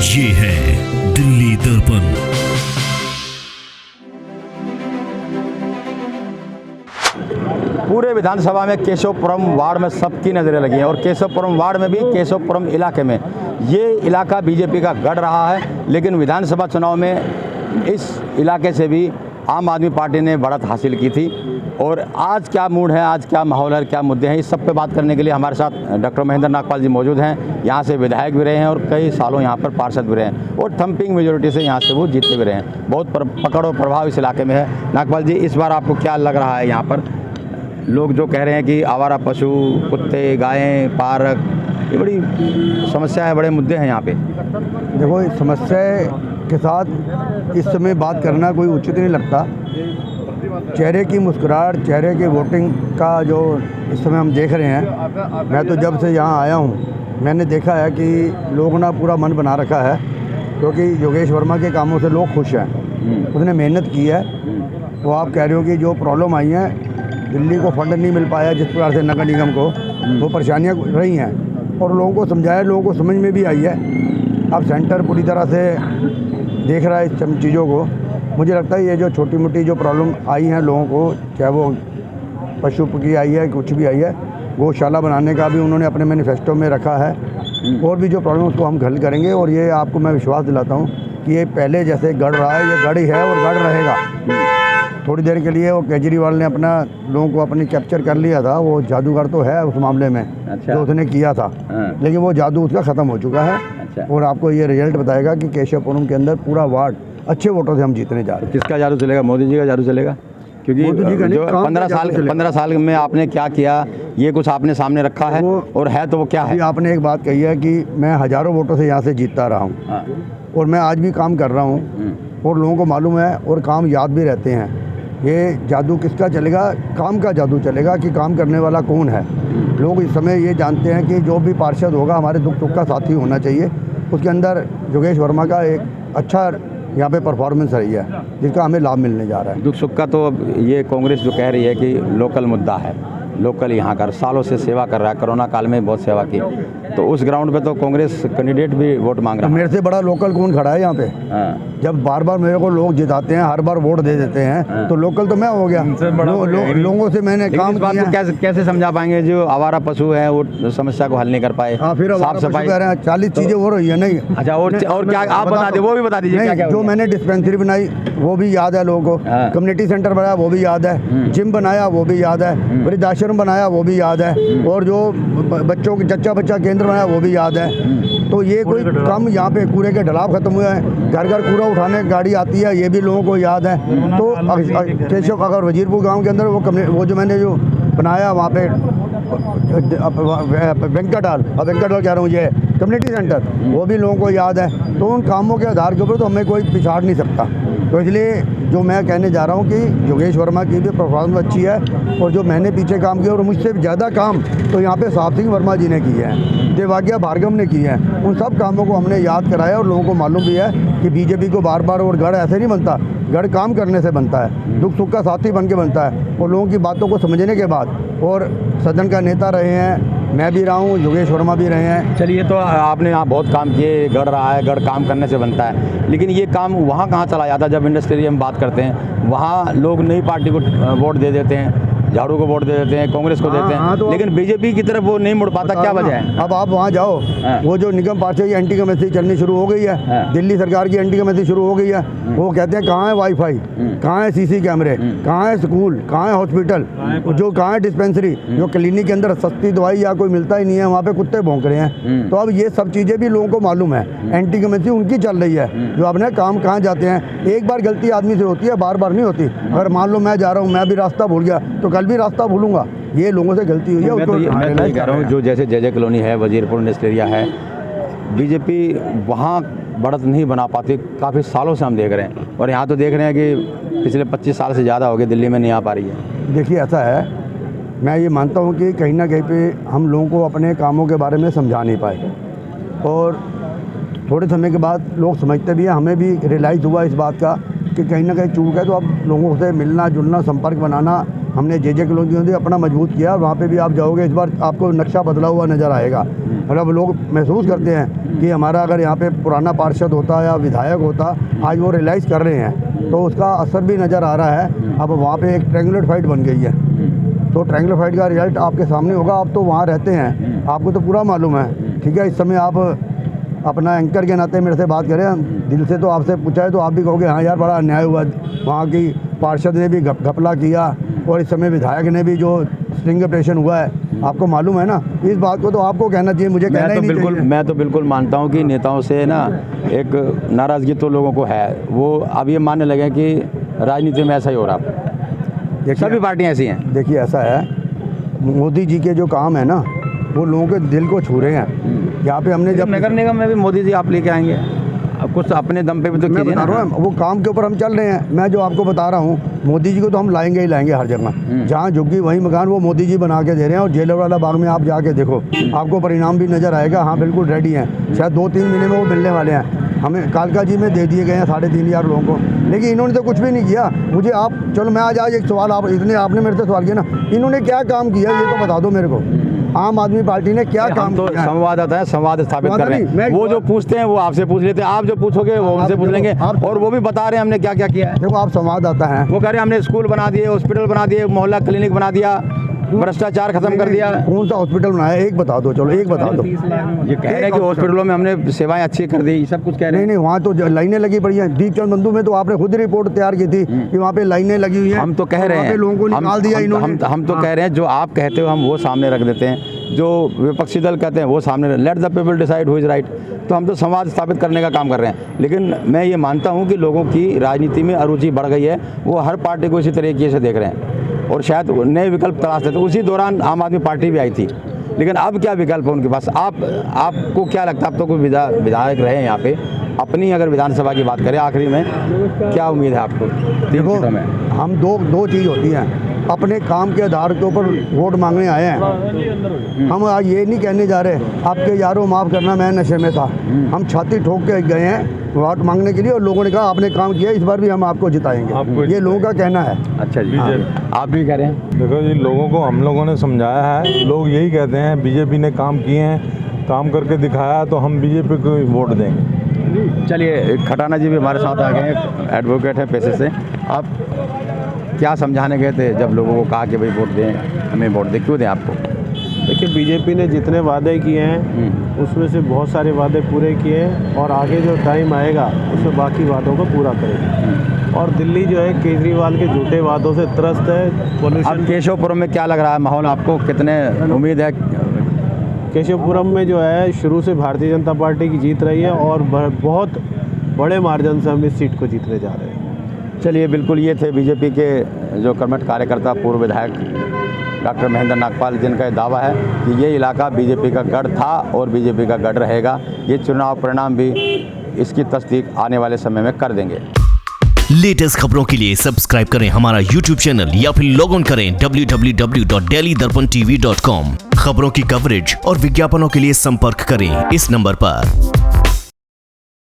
ये है दिल्ली दर्पण। पूरे विधानसभा में केशवपुरम वार्ड में सबकी नज़रें लगी हैं और केशवपुरम वार्ड में भी केशवपुरम इलाके में ये इलाका बीजेपी का गढ़ रहा है, लेकिन विधानसभा चुनाव में इस इलाके से भी आम आदमी पार्टी ने बढ़त हासिल की थी। और आज क्या मूड है, आज क्या माहौल है, क्या मुद्दे हैं, इस सब पे बात करने के लिए हमारे साथ डॉक्टर महेंद्र नागपाल जी मौजूद हैं। यहाँ से विधायक भी रहे हैं और कई सालों यहाँ पर पार्षद भी रहे हैं और थम्पिंग मेजोरिटी से यहाँ से वो जीतते भी रहे हैं। बहुत पकड़ और प्रभाव इस इलाके में है। नागपाल जी, इस बार आपको क्या लग रहा है? यहाँ पर लोग जो कह रहे हैं कि आवारा पशु, कुत्ते, गायें, पार्क, ये बड़ी समस्या है, बड़े मुद्दे हैं यहाँ पे। देखो, इस समस्या के साथ इस समय बात करना कोई उचित नहीं लगता। चेहरे की मुस्कुराहट, चेहरे की वोटिंग का जो इस समय हम देख रहे हैं, मैं तो जब से यहाँ आया हूँ मैंने देखा है कि लोगों ने पूरा मन बना रखा है, क्योंकि योगेश वर्मा के कामों से लोग खुश हैं। उसने मेहनत की है। तो आप कह रहे हो कि जो प्रॉब्लम आई हैं, दिल्ली को फंड नहीं मिल पाया जिस प्रकार से नगर निगम को, वो परेशानियाँ रही हैं और लोगों को समझाया, लोगों को समझ में भी आई है। अब सेंटर पूरी तरह से देख रहा है इस चीज़ों को। मुझे लगता है ये जो छोटी मोटी जो प्रॉब्लम आई हैं लोगों को, चाहे वो पशु की आई है, कुछ भी आई है, गौशाला बनाने का भी उन्होंने अपने मैनिफेस्टो में रखा है। और भी जो प्रॉब्लम उसको हम हल करेंगे और ये आपको मैं विश्वास दिलाता हूँ कि ये पहले जैसे गढ़ रहा है, ये गढ़ ही है और गढ़ रहेगा। थोड़ी देर के लिए वो केजरीवाल ने अपना लोगों को अपनी कैप्चर कर लिया था, वो जादूगर तो है उस मामले में। अच्छा। जो उसने किया था, लेकिन वो जादू उसका ख़त्म हो चुका है। अच्छा। और आपको ये रिजल्ट बताएगा कि केशवपुरम के अंदर पूरा वार्ड अच्छे वोटों से हम जीतने जा रहे हैं। किसका जादू चलेगा? मोदी जी का जादू चलेगा? क्योंकि जो 15 साल में आपने क्या किया, ये कुछ आपने सामने रखा है और है तो वो क्या है? आपने एक बात कही है कि मैं हज़ारों वोटों से यहाँ से जीतता रहा हूँ और मैं आज भी काम कर रहा हूँ और लोगों को मालूम है और काम याद भी रहते हैं। ये जादू किसका चलेगा? काम का जादू चलेगा कि काम करने वाला कौन है। लोग इस समय ये जानते हैं कि जो भी पार्षद होगा हमारे दुख सुख का साथी होना चाहिए। उसके अंदर योगेश वर्मा का एक अच्छा यहाँ पे परफॉर्मेंस रही है, जिसका हमें लाभ मिलने जा रहा है। दुख सुख का तो अब ये कांग्रेस जो कह रही है कि लोकल मुद्दा है, लोकल यहाँ का सालों से सेवा कर रहा है, कोरोना काल में बहुत सेवा की, तो उस ग्राउंड पे तो कांग्रेस कैंडिडेट भी वोट मांग रहा है। मेरे से बड़ा लोकल कौन खड़ा है यहाँ पे? जब बार बार मेरे को लोग जिताते हैं, हर बार वोट दे देते हैं, तो लोकल तो मैं हो गया। लोगों से मैंने काम किया। कैसे समझा पाएंगे जो आवारा पशु है वो समस्या को हल नहीं कर पाए? फिर साफ सफाई 40 चीजें हो रही है। नहीं, अच्छा, और क्या आप बता दे, वो भी बता दीजिए। जो मैंने डिस्पेंसरी बनाई वो भी याद है लोगों को, कम्युनिटी सेंटर बनाया वो भी याद है, जिम बनाया वो भी याद है, वृद्धाश्रम बनाया वो भी याद है, और जो बच्चों के जच्चा बच्चा केंद्र बनाया वो भी याद है। तो ये कोई कम यहाँ पे कूड़े के ढलाव खत्म हुए हैं, घर घर कूड़ा उठाने गाड़ी आती है, ये भी लोगों को याद है। तो केशव अगर वजीरपुर गांव के अंदर वो जो मैंने जो बनाया वहाँ पे वेंकट हॉल कह रहा हूँ, ये कम्युनिटी सेंटर, वो भी लोगों को याद है। तो उन कामों के आधार के ऊपर तो हमें कोई पिछाड़ नहीं सकता। तो इसलिए जो मैं कहने जा रहा हूँ कि योगेश वर्मा की भी परफॉर्मेंस अच्छी है और जो मैंने पीछे काम किया और मुझसे ज़्यादा काम तो यहाँ पे साहब सिंह वर्मा जी ने किए हैं, देवाज्ञा भार्गव ने किए हैं। उन सब कामों को हमने याद कराया और लोगों को मालूम भी है कि बीजेपी को बार बार और गढ़ ऐसे नहीं बनता, गढ़ काम करने से बनता है, दुख सुख का साथी बन के बनता है। और लोगों की बातों को समझने के बाद, और सदन का नेता रहे हैं, मैं भी रहा हूँ, योगेश वर्मा भी रहे हैं। चलिए, तो आपने यहाँ बहुत काम किए, गढ़ रहा है, गढ़ काम करने से बनता है, लेकिन ये काम वहाँ कहाँ चला जाता है? जब इंडस्ट्री हम बात करते हैं, वहाँ लोग नई पार्टी को वोट दे देते हैं, झाड़ू को वोट दे देते हैं, कांग्रेस को देते हैं, तो लेकिन बीजेपी की तरफ वो नहीं मुड़ पाता। क्या वजह है? अब आप वहाँ जाओ, वो जो निगम पार्षद की एंटी कमेटी चलनी शुरू हो गई है, दिल्ली सरकार की एंटी कमेटी शुरू हो गई है। वो कहते हैं कहाँ है वाईफाई, कहाँ है सीसी कैमरे, कहाँ है स्कूल, कहाँ है हॉस्पिटल, जो कहाँ है डिस्पेंसरी, जो क्लिनिक के अंदर सस्ती दवाई या कोई मिलता ही नहीं है, वहाँ पे कुत्ते भौंक रहे हैं। तो अब ये सब चीज़ें भी लोगों को मालूम है, एंटी कमेटी उनकी चल रही है। जो अपने काम कहाँ जाते हैं, एक बार गलती आदमी से होती है, बार बार नहीं होती। अगर मान लो मैं जा रहा हूँ, मैं भी रास्ता भूल गया तो कल भी रास्ता भूलूंगा, ये लोगों से गलती हुई है। मैं कह रहा हूँ जो जैसे जय कॉलोनी है, वजीरपुर इंडस्ट्री एरिया है, बीजेपी वहाँ बढ़त नहीं बना पाती, काफ़ी सालों से हम देख रहे हैं, और यहाँ तो देख रहे हैं कि पिछले 25 साल से ज़्यादा हो गए दिल्ली में नहीं आ पा रही है। देखिए, ऐसा है, मैं ये मानता हूँ कि कहीं ना कहीं पे हम लोगों को अपने कामों के बारे में समझा नहीं पाए, और थोड़े समय के बाद लोग समझते भी हैं। हमें भी रियलाइज़ हुआ इस बात का कि कहीं ना कहीं चूक है, तो अब लोगों से मिलना जुलना, संपर्क बनाना हमने जे कॉलोनी अपना मजबूत किया। वहाँ पे भी आप जाओगे, इस बार आपको नक्शा बदला हुआ नज़र आएगा। मतलब लोग महसूस करते हैं कि हमारा अगर यहाँ पे पुराना पार्षद होता या विधायक होता, आज वो रियलाइज़ कर रहे हैं, तो उसका असर भी नज़र आ रहा है। अब वहाँ पे एक ट्रायंगुलर फाइट बन गई है, तो ट्रायंगुलर फाइट का रिजल्ट आपके सामने होगा। आप तो वहाँ रहते हैं, आपको तो पूरा मालूम है, ठीक है। इस समय आप अपना एंकर के नाते मेरे से बात करें, दिल से तो आपसे पूछा है तो आप भी कहोगे हाँ यार बड़ा अन्याय हुआ, वहाँ की पार्षद ने भी घपला किया और इस समय विधायक ने भी जो स्टिंग ऑपरेशन हुआ है, आपको मालूम है ना। इस बात को तो आपको कहना चाहिए, मुझे कहना ही नहीं चाहिए। मैं तो बिल्कुल मानता हूँ कि नेताओं से ना एक नाराज़गी तो लोगों को है, वो अब ये मानने लगे कि राजनीति में ऐसा ही हो रहा है, सभी पार्टियाँ ऐसी हैं। देखिए ऐसा है, मोदी जी के जो काम है ना वो लोगों के दिल को छू रहे हैं। यहाँ पे हमने जब नगर निगम में भी मोदी जी आप लेके आएंगे, अब कुछ अपने दम पे भी तो मैं कीजिए बता ना। रहा हूँ, वो काम के ऊपर हम चल रहे हैं। मैं जो आपको बता रहा हूँ, मोदी जी को तो हम लाएंगे ही लाएंगे हर जगह। जहाँ झुग्गी वही मकान वो मोदी जी बना के दे रहे हैं। और जेलवाला बाग में आप जाके देखो, आपको परिणाम भी नज़र आएगा। हाँ बिल्कुल रेडी हैं, शायद 2-3 महीने में वो मिलने वाले हैं। हमें कालका जी में दे दिए गए हैं 3,500 लोगों को, लेकिन इन्होंने तो कुछ भी नहीं किया। मुझे आप चलो मैं आज एक सवाल, आप इतने आपने मेरे से सवाल किया ना, इन्होंने क्या काम किया ये तो बता दो मेरे को। आम आदमी पार्टी ने क्या काम तो किया? संवाददाता है, संवाद स्थापित कर रहे हैं। वो जो पूछते हैं वो आपसे पूछ लेते हैं, आप जो पूछोगे वो उनसे पूछ लेंगे, और वो भी बता रहे हैं हमने क्या क्या किया है। देखो आप संवाददाता हैं, वो कह रहे हैं हमने स्कूल बना दिए, हॉस्पिटल बना दिए, मोहल्ला क्लिनिक बना दिया, भ्रष्टाचार खत्म कर दिया। कौन सा हॉस्पिटल बनाया? एक बता दो, चलो एक बता दो। ये कह रहे हैं कि हॉस्पिटलों में हमने सेवाएं अच्छी कर दी, सब कुछ कह रहे हैं। नहीं, वहाँ तो लाइनें लगी पड़ी हैं। दीपचंद बंधु में तो आपने खुद ही रिपोर्ट तैयार की थी कि वहाँ पे लाइनें लगी हुई हैं। हम तो कह रहे हैं, लोगों को निकाल दिया इन्होंने। हम तो कह रहे हैं जो आप कहते हो हम वो सामने रख देते हैं, जो विपक्षी दल कहते हैं वो सामने। Let the people decide who is right. तो हम तो संवाद स्थापित करने का काम कर रहे हैं। लेकिन मैं ये मानता हूँ कि लोगों की राजनीति में अरुचि बढ़ गई है, वो हर पार्टी को इसी तरीके से देख रहे हैं और शायद नए विकल्प तलाशते थे। उसी दौरान आम आदमी पार्टी भी आई थी, लेकिन अब क्या विकल्प है उनके पास? आपको क्या लगता है? अब तो कोई विधायक रहे हैं यहाँ पे, अपनी अगर विधानसभा की बात करें आखिरी में, क्या उम्मीद है आपको? देखो हम दो चीज़ होती हैं, अपने काम के आधार के ऊपर वोट मांगने आए हैं। हम आज ये नहीं कहने जा रहे आपके यारों माफ़ करना मैं नशे में था। हम छाती ठोक के गए हैं वोट मांगने के लिए, और लोगों ने कहा आपने काम किया, इस बार भी हम आपको जिताएंगे। ये लोगों का कहना है। अच्छा जी, आप भी कह रहे हैं? देखो जी, लोगों को हम लोगों ने समझाया है, लोग यही कहते हैं बीजेपी ने काम किए हैं, काम करके दिखाया, तो हम बीजेपी को वोट देंगे। चलिए, खटाना जी भी हमारे साथ आ गए हैं, एडवोकेट हैं पेशे से। आप क्या समझाने गए थे जब लोगों को कहा कि भाई वोट दें, हमें वोट दें? क्यों दें आपको? देखिए, बीजेपी ने जितने वादे किए हैं उसमें से बहुत सारे वादे पूरे किए हैं, और आगे जो टाइम आएगा उसमें बाकी वादों को पूरा करेगी। और दिल्ली जो है केजरीवाल के झूठे वादों से त्रस्त है। अब केशवपुरम में क्या लग रहा है माहौल आपको? कितने उम्मीद है? केशवपुरम में जो है शुरू से भारतीय जनता पार्टी की जीत रही है, और बहुत बड़े मार्जिन से हम इस सीट को जीतने जा रहे हैं। चलिए, बिल्कुल ये थे बीजेपी के जो कर्मठ कार्यकर्ता, पूर्व विधायक डॉक्टर महेंद्र नागपाल, जिनका दावा है कि ये इलाका बीजेपी का गढ़ था और बीजेपी का गढ़ रहेगा। ये चुनाव परिणाम भी इसकी तस्दीक आने वाले समय में कर देंगे। लेटेस्ट खबरों के लिए सब्सक्राइब करें हमारा YouTube चैनल या फिर लॉग ऑन करें www.delhidarpantv.com। खबरों की कवरेज और विज्ञापनों के लिए संपर्क करें इस नंबर पर।